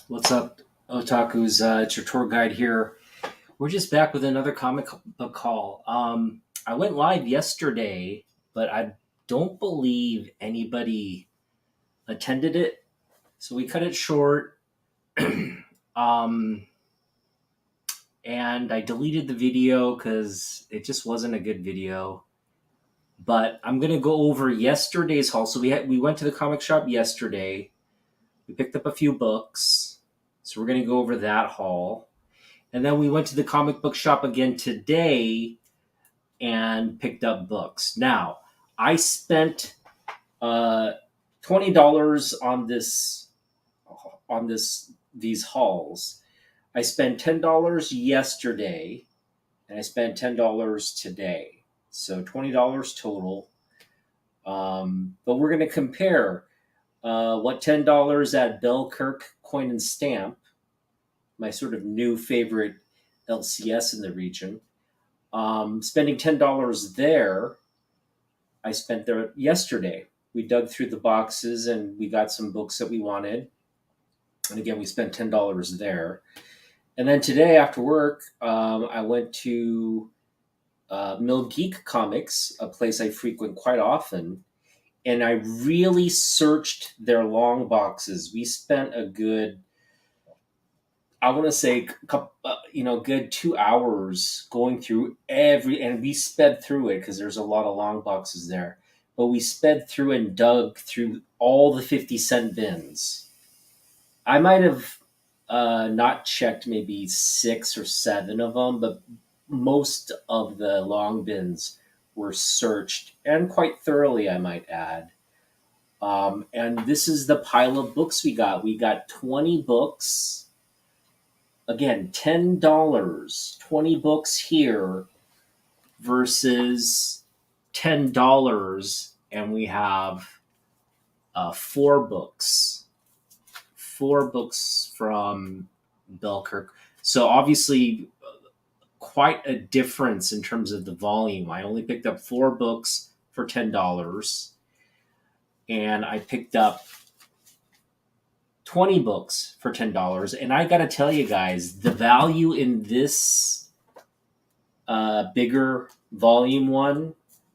What's up, otakus? It's your tour guide here. We're just back with another comic book haul. I went live yesterday, but I don't believe anybody attended it, so we cut it short. um, and I deleted the video because it just wasn't a good video. But I'm gonna go over yesterday's haul. So we went to the comic shop yesterday. We picked up a few books, so we're gonna go over that haul. And then we went to the comic book shop again today and picked up books. Now, I spent uh, $20 on these hauls. I spent $10 yesterday, and I spent $10 today, so $20 total. But we're going to compare what $10 at Bel-Kirk Coin and Stamp, my sort of new favorite LCS in the region. Spending $10 there, I spent there yesterday. We dug through the boxes and we got some books that we wanted. And again, we spent $10 there. And then today after work, I went to Geek Comics, a place I frequent quite often. And I really searched their long boxes. We spent a good, I want to say, good 2 hours going through and we sped through it because there's a lot of long boxes there. But we sped through and dug through all the 50-cent bins. I might have not checked maybe 6 or 7 of them, but most of the long bins were searched and quite thoroughly, I might add. And this is the pile of books we got. We got 20 books. Again, $10, 20 books here versus $10, and we have 4 books. 4 books from Bel-Kirk. So obviously, quite a difference in terms of the volume. I only picked up 4 books for $10, and I picked up 20 books for $10. And I got to tell you guys, the value in this bigger volume one,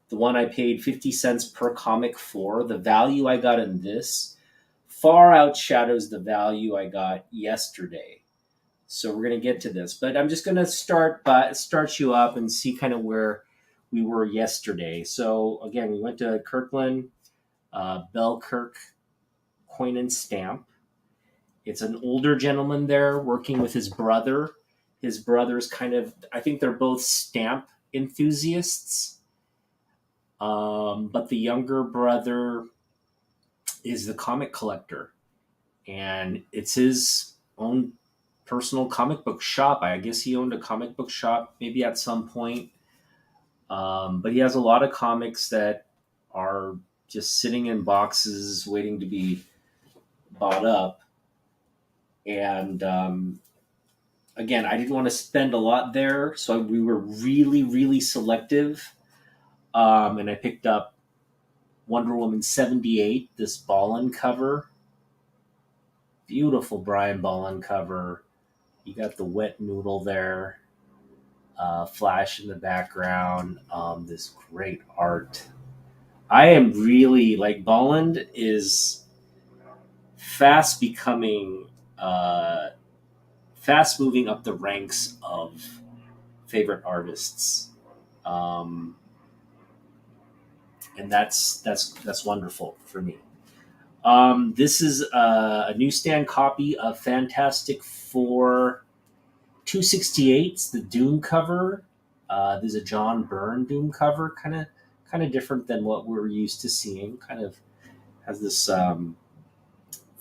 the one I paid 50 cents per comic for, the value I got in this far outshadows the value I got yesterday. So we're going to get to this, but I'm just going to start you up and see kind of where we were yesterday. So again, we went to Kirkland, Bel-Kirk Coin and Stamp. It's an older gentleman there working with his brother. His brother's kind of, I think they're both stamp enthusiasts. But the younger brother is the comic collector. And it's his own personal comic book shop. I guess he owned a comic book shop maybe at some point. But he has a lot of comics that are just sitting in boxes waiting to be bought up. And again, I didn't want to spend a lot there, so we were really, really selective. And I picked up Wonder Woman 78, this Ballin cover. Beautiful Brian Ballin cover. You got the wet noodle there, Flash in the background, this great art. I am really, like, Ballin is fast becoming fast moving up the ranks of favorite artists, and that's wonderful for me. This is a newsstand copy of Fantastic Four 268. It's the Doom cover. There's a John Byrne Doom cover, kind of different than what we're used to seeing. Kind of has this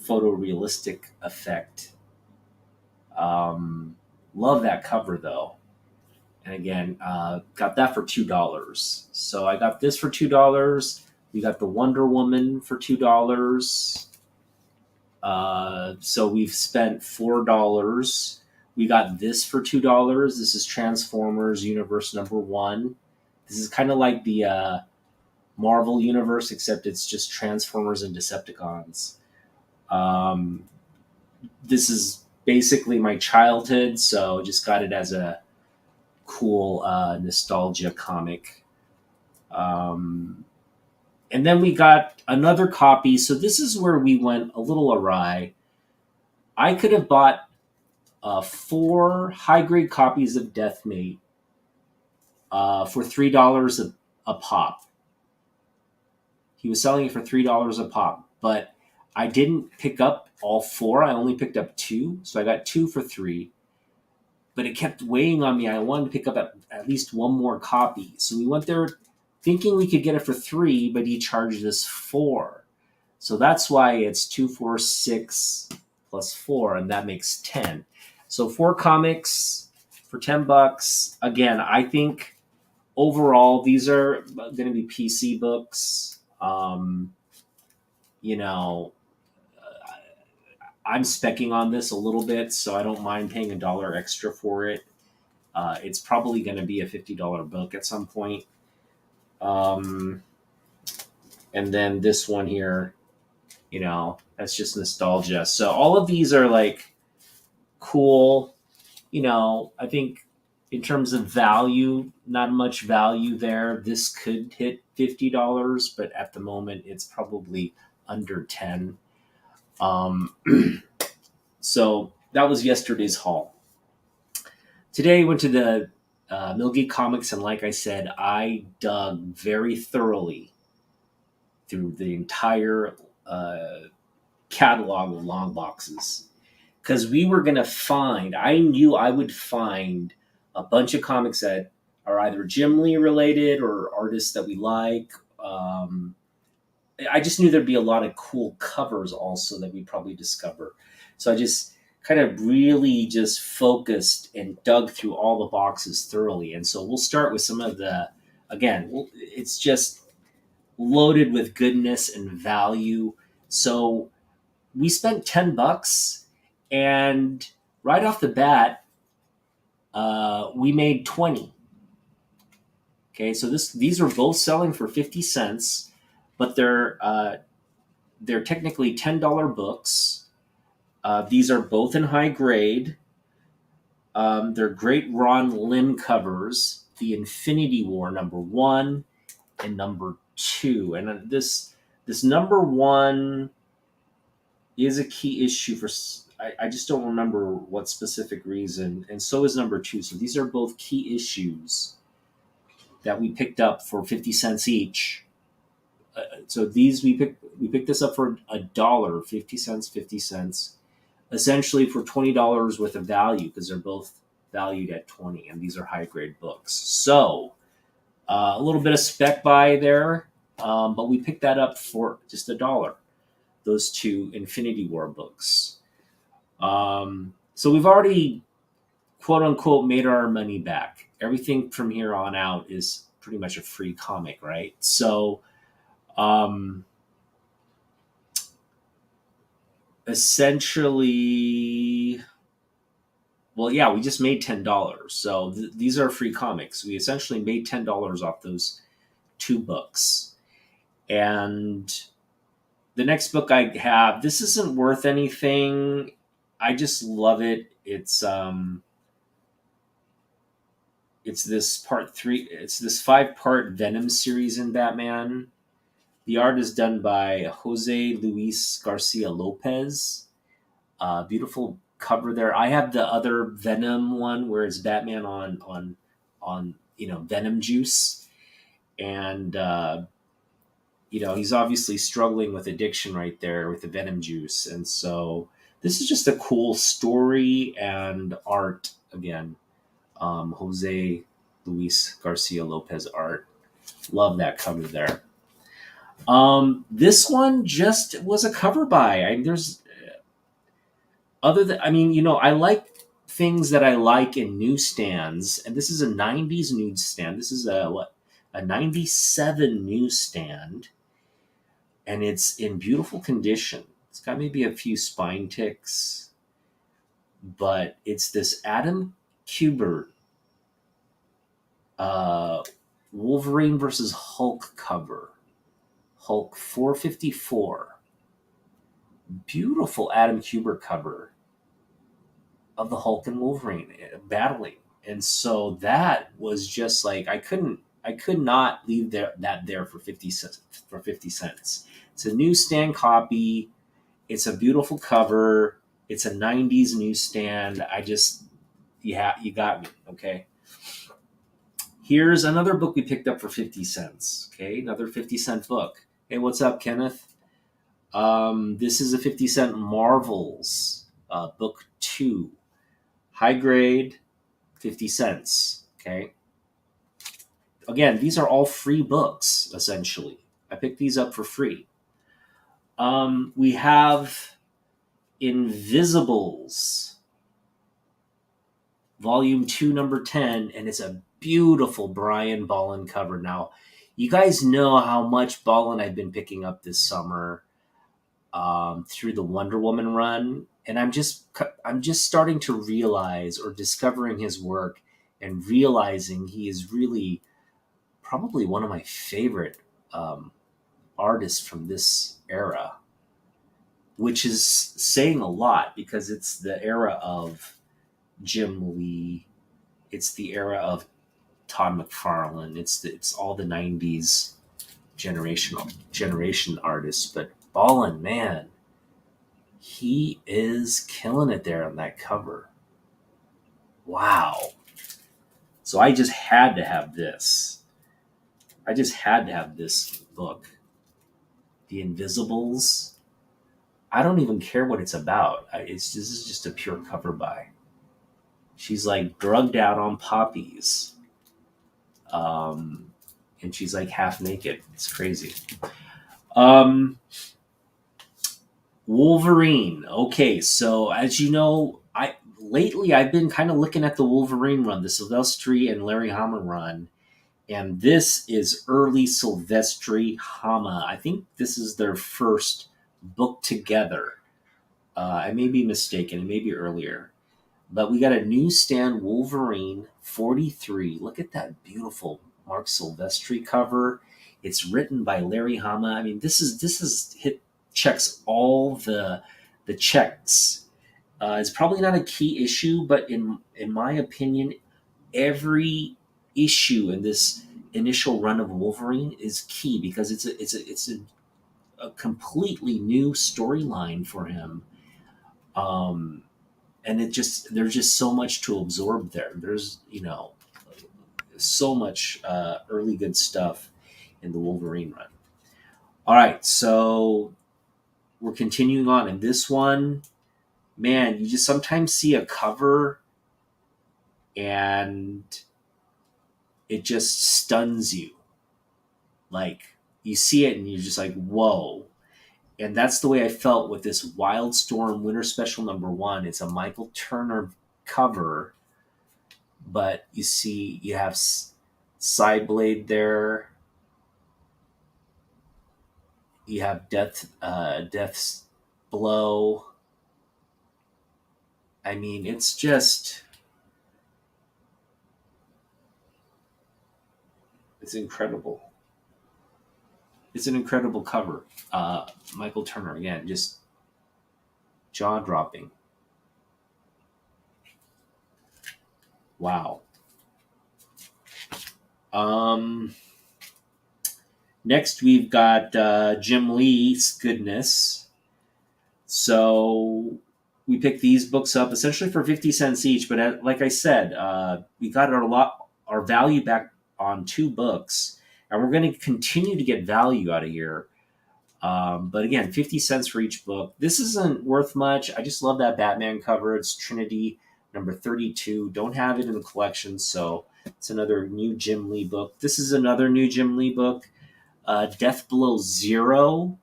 photorealistic effect. Love that cover though. And again, got that for $2. So I got this for $2. We got the Wonder Woman for $2. So we've spent $4. We got this for $2. This is Transformers Universe #1. This is kind of like the Marvel Universe, except it's just Transformers and Decepticons. this is basically my childhood, so just got it as a cool nostalgia comic. Um, and then we got another copy. So this is where we went a little awry. I could have bought four high grade copies of Deathmate for $3 a pop. He was selling it for $3 a pop, but I didn't pick up all four. I only picked up two, so I got two for $3. But it kept weighing on me. I wanted to pick up at least one more copy, so we went there thinking we could get it for $3, but he charged us $4. So that's why it's 2, 4, 6 plus 4, and that makes 10. So four comics for $10. Again, I think overall these are going to be PC books. You know, I'm specking on this a little bit, so I don't mind paying $1 extra for it. It's probably going to be a $50 book at some point. And then this one here, that's just nostalgia. So all of these are like cool. I think in terms of value, not much value there. This could hit $50, but at the moment it's probably under 10. So that was yesterday's haul. Today I went to the Millgate Comics, and like I said, I dug very thoroughly through the entire catalog of long boxes, because we were going to find, I knew I would find a bunch of comics that are either Jim Lee related or artists that we like. I just knew there'd be a lot of cool covers also that we'd probably discover. So I just kind of really just focused and dug through all the boxes thoroughly. And so we'll start with some of the, again, it's just loaded with goodness and value. So we spent $10, and right off the bat, we made 20. Okay, so these are both selling for 50 cents, but they're technically $10 books. These are both in high grade. They're great Ron Lim covers, the Infinity War #1 and #2, and this #1 is a key issue for. I just don't remember what specific reason, and so is #2. So these are both key issues that we picked up for 50 cents each. So these we picked this up for $1, 50 cents, 50 cents, essentially for $20 worth of value, because they're both valued at 20, and these are high grade books. So a little bit of spec buy there, but we picked that up for just $1. Those two Infinity War books. So we've already, quote unquote, made our money back. Everything from here on out is pretty much a free comic, right? So essentially, well, yeah, we just made $10. So these are free comics. We essentially made $10 off those two books. And the next book I have, this isn't worth anything. I just love it. It's this part 3. It's this 5-part Venom series in Batman. The art is done by Jose Luis Garcia Lopez. Beautiful cover there. I have the other Venom one where it's Batman on Venom juice, and he's obviously struggling with addiction right there with the Venom juice, and so this is just a cool story and art again. Jose Luis Garcia Lopez art. Love that cover there. This one just was a cover buy. There's other than, I like things that I like in newsstands, and this is a 90s newsstand. This is a 97 newsstand, and it's in beautiful condition. It's got maybe a few spine ticks, but it's this Adam Kubert Wolverine versus Hulk cover. Hulk 454. Beautiful Adam Kubert cover of the Hulk and Wolverine battling. And so that was just like I could not leave that there for 50 cents for 50 cents. It's a newsstand copy. It's a beautiful cover. It's a 90s newsstand. I just yeah, you got me. Okay. Here's another book we picked up for 50 cents. Okay, another 50-cent book. Hey, what's up, Kenneth? This is a 50-cent Marvels book 2. High grade, 50 cents. Okay. Again, these are all free books, essentially. I picked these up for free. We have Invisibles, Volume 2, Number 10, and it's a beautiful Brian Bolland cover. Now, you guys know how much Bolland I've been picking up this summer through the Wonder Woman run, and I'm just starting to realize, or discovering his work, and realizing he is really probably one of my favorite artists from this era, which is saying a lot because it's the era of Jim Lee, it's the era of Todd McFarlane, it's all the '90s generation artists. But Ballin, man, he is killing it there on that cover. Wow. So I just had to have this. I just had to have this book. The Invisibles. I don't even care what it's about. This is just a pure cover buy. She's like drugged out on poppies. And she's like half naked. It's crazy. Wolverine. Okay, so as you know, I've been kind of looking at the Wolverine run, the Silvestri and Larry Hama run, and this is early Silvestri Hama. I think this is their first book together. I may be mistaken; it may be earlier, but we got a newsstand Wolverine 43. Look at that beautiful Mark Silvestri cover. It's written by Larry Hama. I mean, this is hit checks all the checks. It's probably not a key issue, but in my opinion, every issue in this initial run of Wolverine is key because it's a completely new storyline for him. And there's just so much to absorb there. There's so much early good stuff in the Wolverine run. All right, so we're continuing on in this one. Man, you just sometimes see a cover and it just stuns you. Like you see it and you're just like, whoa. And that's the way I felt with this Wildstorm Winter Special #1. It's a Michael Turner cover, but you see you have Sideblade there. You have Death's Blow. I mean, it's incredible. It's an incredible cover. Michael Turner, again, just jaw dropping. Wow. Next, we've got Jim Lee's Goodness. So we picked these books up essentially for 50 cents each. But like I said, we got our value back on 2 books, and we're going to continue to get value out of here. But again, 50 cents for each book. This isn't worth much. I just love that Batman cover. It's Trinity number 32. Don't have it in the collection, so it's another new Jim Lee book. This is another new Jim Lee book. Death Below Zero.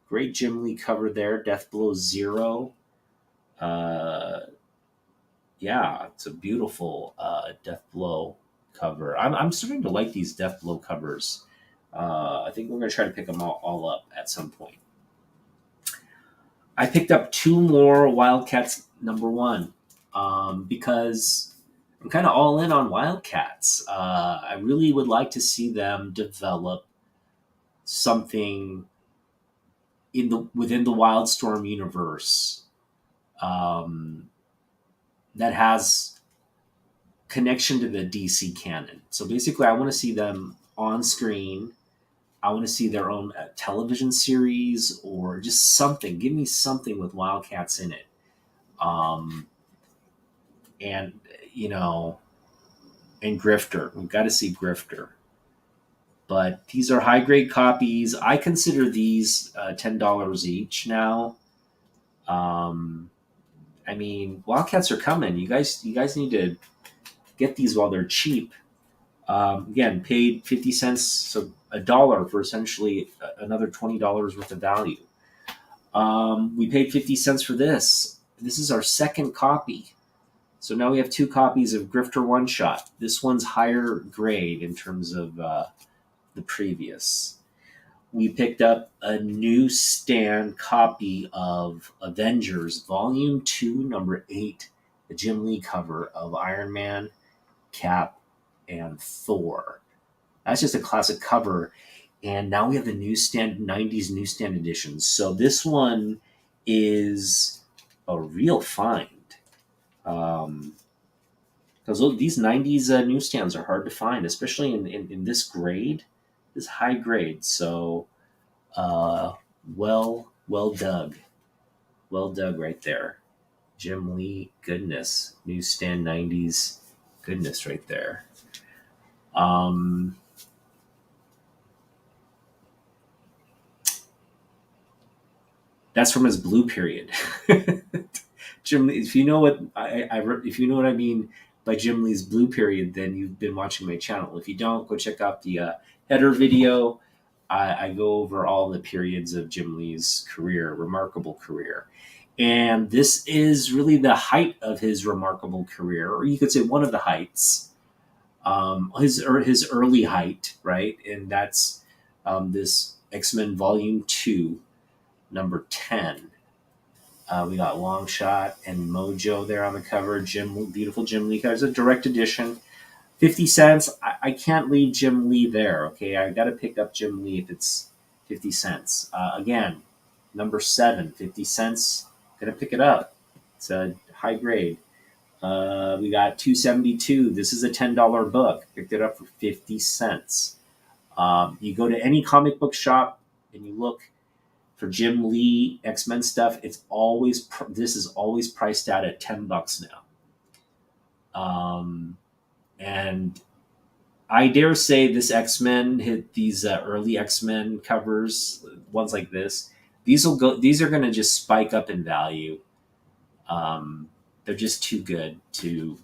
Great Jim Lee cover there. Death Below Zero. Yeah, it's a beautiful Death Blow cover. I'm starting to like these Death Blow covers. I think we're going to try to pick them all up at some point. I picked up 2 more Wildcats #1 because I'm kind of all in on Wildcats. I really would like to see them develop something, within the Wildstorm universe that has connection to the DC canon. So basically, I want to see them on screen. I want to see their own television series or just something. Give me something with Wildcats in it. Um, and, you know, and Grifter. We've got to see Grifter. But these are high grade copies. I consider these $10 each now. Um, I mean, Wildcats are coming. You guys need to get these while they're cheap. Again, paid 50 cents, so $1 for essentially another $20 worth of value. We paid 50 cents for this. This is our second copy. So now we have two copies of Grifter One Shot. This one's higher grade in terms of the previous. We picked up a newsstand copy of Avengers Volume 2, Number 8, the Jim Lee cover of Iron Man, Cap, and Thor. That's just a classic cover. And now we have the newsstand 90s newsstand edition. So this one is a real find. Because these 90s newsstands are hard to find, especially in this grade, this high grade. So well dug. Well dug right there. Jim Lee, goodness. Newsstand 90s, goodness right there. That's from his blue period. Jim Lee, if you know what if you know what I mean by Jim Lee's blue period, then you've been watching my channel. If you don't, go check out the header video. I go over all the periods of Jim Lee's career, remarkable career. And this is really the height of his remarkable career, or you could say one of the heights, his early height, right? And that's this X-Men Volume 2, number 10. We got Longshot and Mojo there on the cover. Beautiful Jim Lee cover. It's a direct edition. 50 cents. I can't leave Jim Lee there, okay? I got to pick up Jim Lee if it's 50 cents. Again, number 7, 50 cents. Got to pick it up. It's a high grade. We got 272. This is a $10 book. Picked it up for 50 cents. You go to any comic book shop and you look for Jim Lee X-Men stuff. This is always priced out at $10 now. And I dare say this X-Men hit these early X-Men covers, ones like this. These are going to just spike up in value. They're just too good to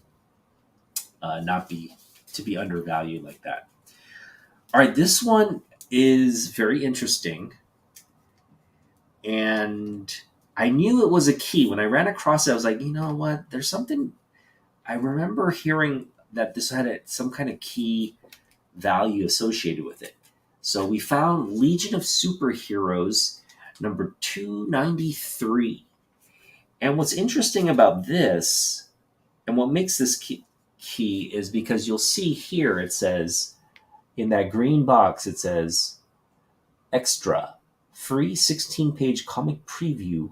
be undervalued like that. All right, this one is very interesting, and I knew it was a key. When I ran across it, I was like, you know what? There's something. I remember hearing that this had some kind of key value associated with it. So we found Legion of Superheroes, number 293. And what's interesting about this, and what makes this key is because you'll see here it says, in that green box, it says, extra, free 16-page comic preview,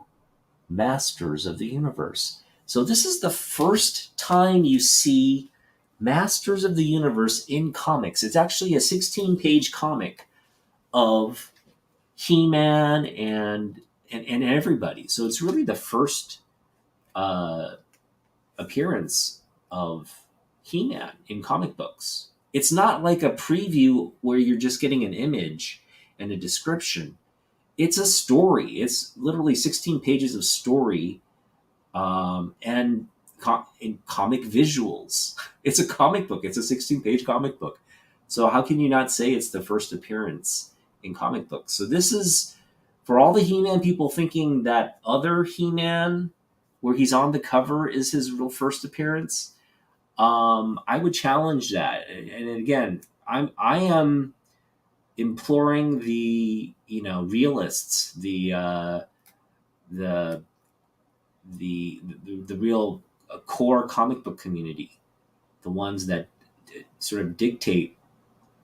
Masters of the Universe. So this is the first time you see Masters of the Universe in comics. It's actually a 16-page comic of He-Man and everybody. So it's really the first appearance of He-Man in comic books. It's not like a preview where you're just getting an image and a description. It's a story. It's literally 16 pages of story and in comic visuals. It's a comic book. It's a 16-page comic book. So how can you not say it's the first appearance in comic books? So this is, for all the He-Man people thinking that other He-Man, where he's on the cover, is his real first appearance, I would challenge that. And again, I am imploring the realists, the real core comic book community, the ones that sort of dictate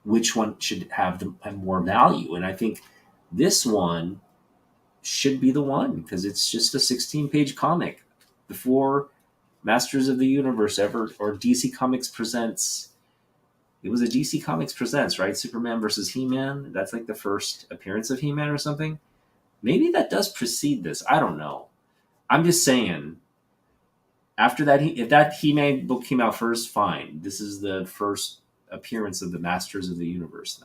which one should have more value. And I think this one should be the one because it's just a 16-page comic. Before Masters of the Universe ever, or DC Comics Presents, it was a DC Comics Presents, right? Superman versus He-Man. That's like the first appearance of He-Man or something. Maybe that does precede this. I don't know. I'm just saying. After that, if that He-Man book came out first, fine. This is the first appearance of the Masters of the Universe.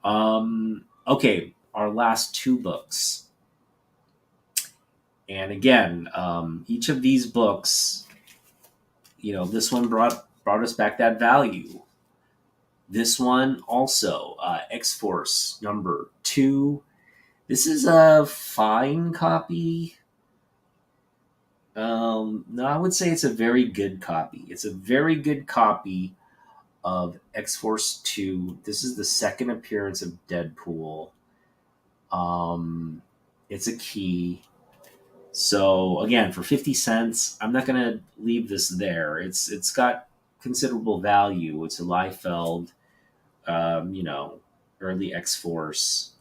Then, okay, our last two books, and again, each of these books, this one brought us back that value. This one also, X-Force #2. This is a fine copy. No, I would say it's a very good copy. It's a very good copy of X-Force 2. This is the second appearance of Deadpool. It's a key. So again, for 50 cents, I'm not gonna leave this there. It's got considerable value. It's a Liefeld, early X-Force,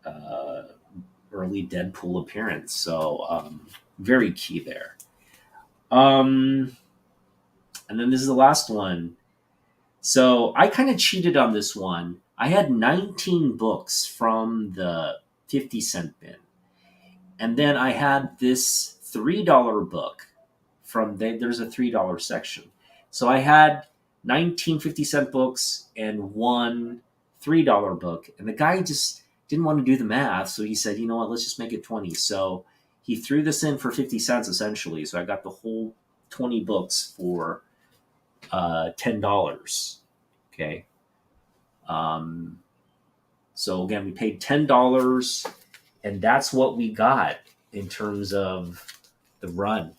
early Deadpool appearance. So very key there. And then this is the last one. So I kind of cheated on this one. I had 19 books from the 50-cent bin. And then I had this $3 book from there's a $3 section. So I had 19 50-cent books and one $3 book. And the guy just didn't want to do the math. So he said, you know what, let's just make it 20. So he threw this in for 50 cents essentially. So I got the whole 20 books for $10. Okay. So again, we paid $10, and that's what we got in terms of the run.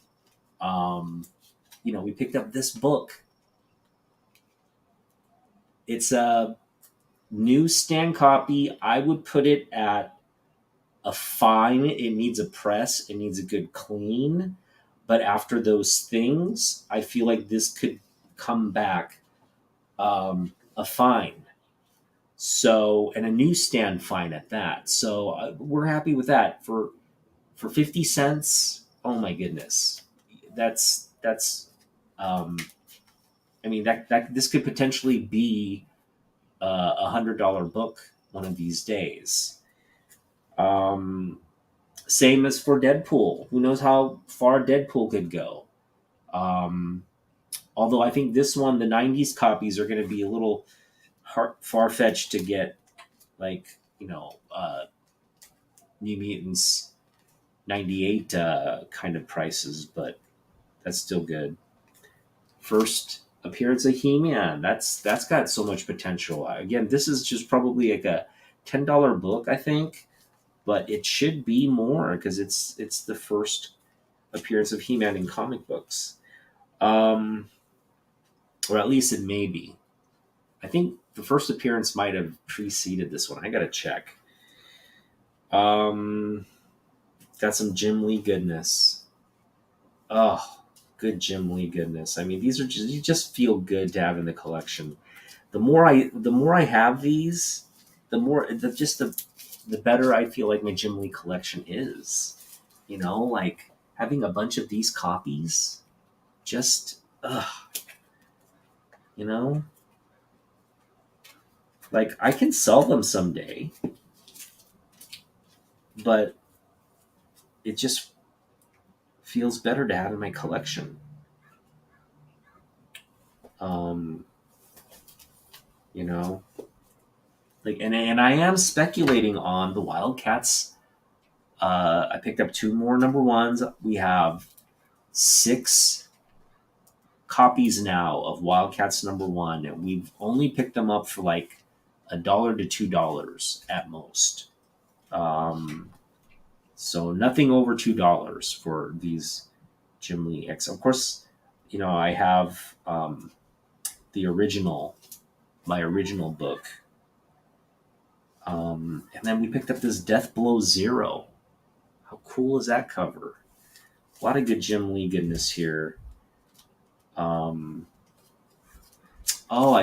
We picked up this book. It's a newsstand copy. I would put it at a fine. It needs a press. It needs a good clean. But after those things, I feel like this could come back a fine. So, and a newsstand fine at that. So we're happy with that for 50 cents. Oh my goodness. That's that this could potentially be a $100 book one of these days. Same as for Deadpool. Who knows how far Deadpool could go? Although I think this one, the 90s copies are going to be a little far-fetched to get, like, New Mutants 98 kind of prices, but that's still good. First appearance of He-Man. That's got so much potential. Again, this is just probably like a $10 book, I think, but it should be more because it's the first appearance of He-Man in comic books. Or at least it may be. I think the first appearance might have preceded this one. I gotta check. Got some Jim Lee goodness. Oh, good Jim Lee goodness. I mean, these are you just feel good to have in the collection. The more I have these, the better I feel like my Jim Lee collection is. Like having a bunch of these copies, just like I can sell them someday, but it just feels better to have in my collection. Like, and I am speculating on the Wildcats. I picked up 2 more #1s. We have 6 copies now of Wildcats #1, and we've only picked them up for like $1 to $2 at most. So nothing over $2 for these Jim Lee X. Of course, I have the original, my original book. And then we picked up this Death Blow Zero. How cool is that cover? A lot of good Jim Lee goodness here. I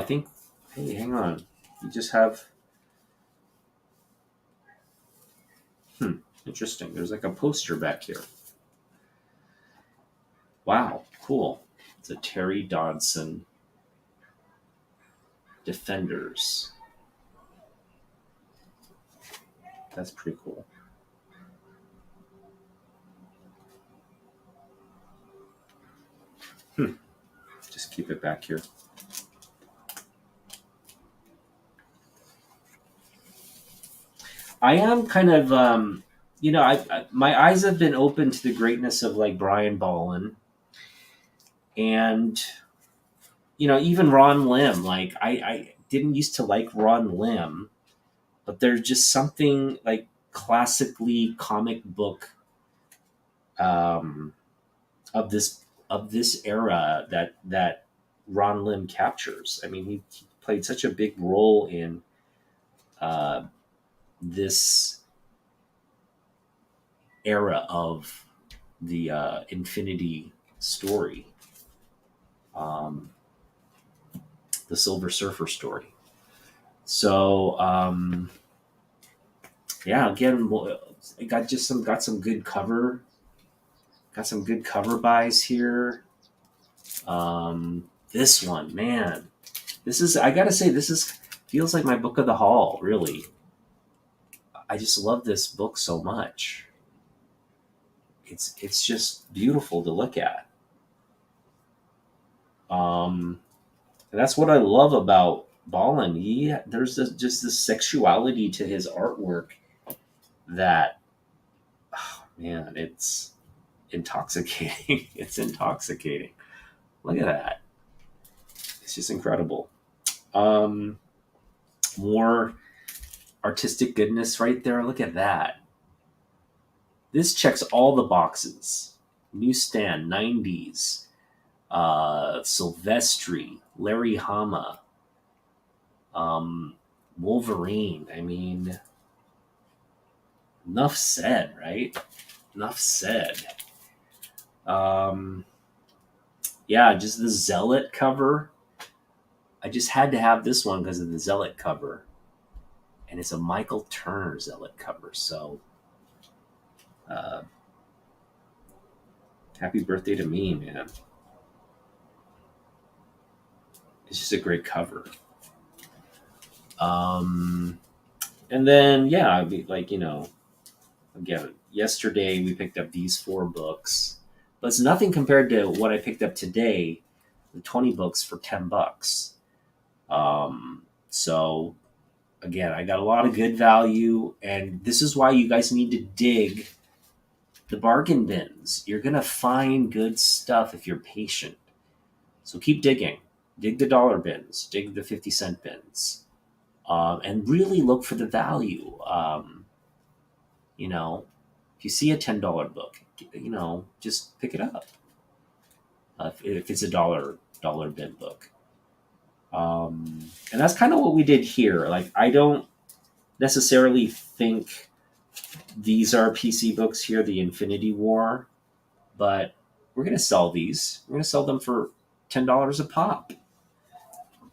think, hey, hang on. You just have, Interesting. There's like a poster back here. Wow, cool. It's a Terry Dodson Defenders. That's pretty cool. Just keep it back here. I am kind of, my eyes have been open to the greatness of like Brian Bolland and, even Ron Lim. Like, I didn't used to like Ron Lim, but there's just something like classically comic book um, of this era that Ron Lim captures. I mean, he played such a big role in uh, this era of the Infinity story, um, the Silver Surfer story. So yeah, again, I got some good cover buys here. This one, man, I gotta say, this is feels like my book of the hall. Really, I just love this book so much. It's just beautiful to look at. Um, and that's what I love about Ballin. There's just this sexuality to his artwork that, oh, man, it's intoxicating. It's intoxicating. Look at that. It's just incredible. Um, More artistic goodness right there. Look at that. This checks all the boxes. Newsstand, 90s, Silvestri, Larry Hama, Wolverine. I mean, enough said, right? Enough said. Um, yeah, just the Zealot cover. I just had to have this one because of the Zealot cover. And it's a Michael Turner Zealot cover. So, uh, happy birthday to me, man. It's just a great cover. Um, and then, yeah, I'd be like, again, yesterday we picked up these 4 books, but it's nothing compared to what I picked up today, the 20 books for $10. So again, I got a lot of good value, and this is why you guys need to dig the bargain bins. You're gonna find good stuff if you're patient. So keep digging. Dig the dollar bins. Dig the 50-cent bins. And really look for the value. If you see a $10 book, just pick it up. If it's a dollar bin book. And that's kind of what we did here. Like, I don't necessarily think these are PC books here, the Infinity War, but we're going to sell these. We're going to sell them for $10 a pop.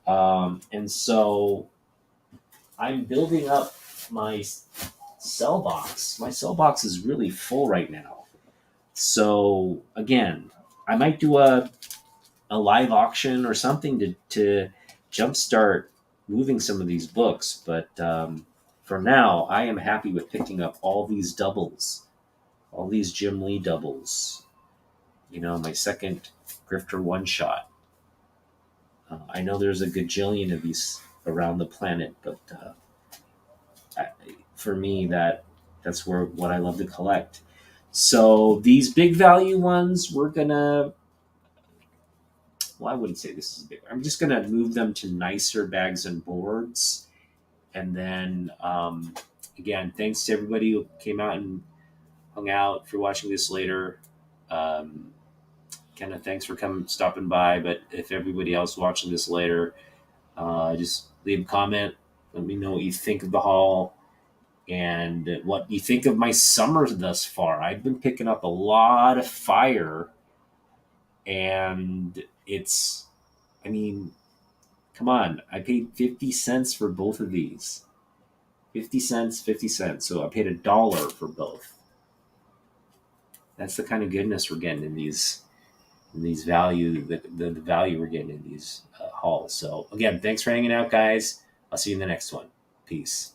And so I'm building up my sell box. My sell box is really full right now. So again, I might do a live auction or something to jumpstart moving some of these books. But for now, I am happy with picking up all these doubles, all these Jim Lee doubles. My second Grifter one shot. I know there's a gajillion of these around the planet, but for me, that's what I love to collect. So these big value ones, we're gonna. Well, I wouldn't say this is big. I'm just gonna move them to nicer bags and boards, and then again, thanks to everybody who came out and hung out. If you're watching this later, kind of thanks for stopping by. But if everybody else watching this later, just leave a comment. Let me know what you think of the haul and what you think of my summer thus far. I've been picking up a lot of fire, and I mean, come on, I paid 50 cents for both of these. 50 cents, 50 cents. So I paid $1 for both. That's the kind of goodness we're getting in these value, the value we're getting in these hauls. So again, thanks for hanging out, guys. I'll see you in the next one. Peace.